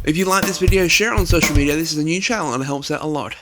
If you like this video, share it on social media. This is a new channel and it helps out a lot.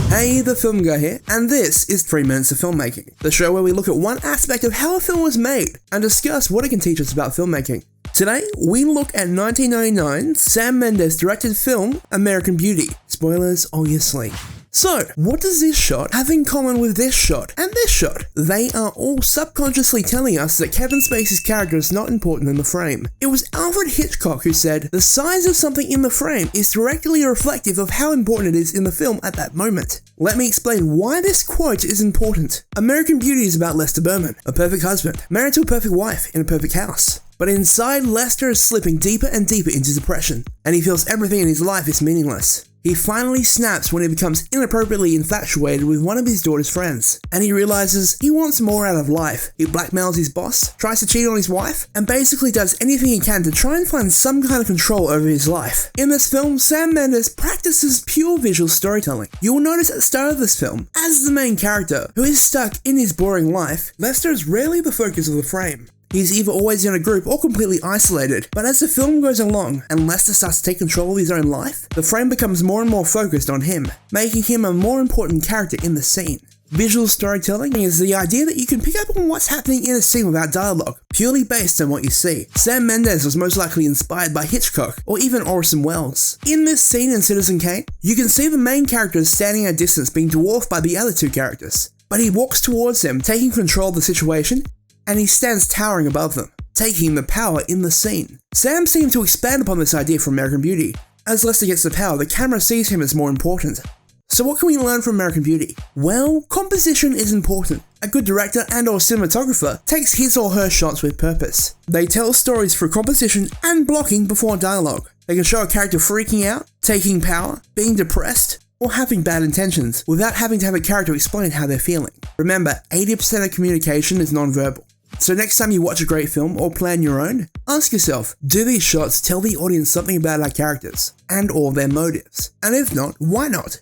Hey, the Film Guy here, and this is 3 Minutes of Filmmaking, the show where we look at one aspect of how a film was made and discuss what it can teach us about filmmaking. Today, we look at 1999's Sam Mendes directed film, American Beauty. Spoilers, obviously. So, what does this shot have in common with this shot and this shot? They are all subconsciously telling us that Kevin Spacey's character is not important in the frame. It was Alfred Hitchcock who said, "The size of something in the frame is directly reflective of how important it is in the film at that moment." Let me explain why this quote is important. American Beauty is about Lester Berman, a perfect husband, married to a perfect wife in a perfect house. But inside, Lester is slipping deeper and deeper into depression, and he feels everything in his life is meaningless. He finally snaps when he becomes inappropriately infatuated with one of his daughter's friends, and he realizes he wants more out of life. He blackmails his boss, tries to cheat on his wife, and basically does anything he can to try and find some kind of control over his life. In this film, Sam Mendes practices pure visual storytelling. You will notice at the start of this film, as the main character, who is stuck in his boring life, Lester is rarely the focus of the frame. He's either always in a group or completely isolated, but as the film goes along and Lester starts to take control of his own life, the frame becomes more and more focused on him, making him a more important character in the scene. Visual storytelling is the idea that you can pick up on what's happening in a scene without dialogue, purely based on what you see. Sam Mendes was most likely inspired by Hitchcock or even Orson Welles. In this scene in Citizen Kane, you can see the main character standing at a distance being dwarfed by the other two characters, but he walks towards them, taking control of the situation, and he stands towering above them, taking the power in the scene. Sam seemed to expand upon this idea from American Beauty. As Lester gets the power, the camera sees him as more important. So what can we learn from American Beauty? Well, composition is important. A good director and or cinematographer takes his or her shots with purpose. They tell stories through composition and blocking before dialogue. They can show a character freaking out, taking power, being depressed, or having bad intentions, without having to have a character explain how they're feeling. Remember, 80% of communication is non-verbal. So next time you watch a great film or plan your own, ask yourself, do these shots tell the audience something about our characters and or their motives? And if not, why not?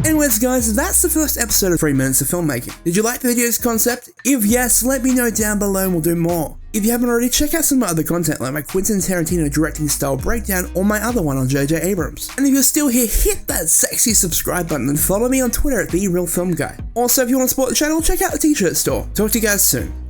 Anyways guys, that's the first episode of 3 Minutes of Filmmaking. Did you like the video's concept? If yes, let me know down below and we'll do more. If you haven't already, check out some of my other content like my Quentin Tarantino directing style breakdown or my other one on JJ Abrams. And if you're still here, hit that sexy subscribe button and follow me on Twitter at TheRealFilmGuy. Also, if you want to support the channel, check out the t-shirt store. Talk to you guys soon.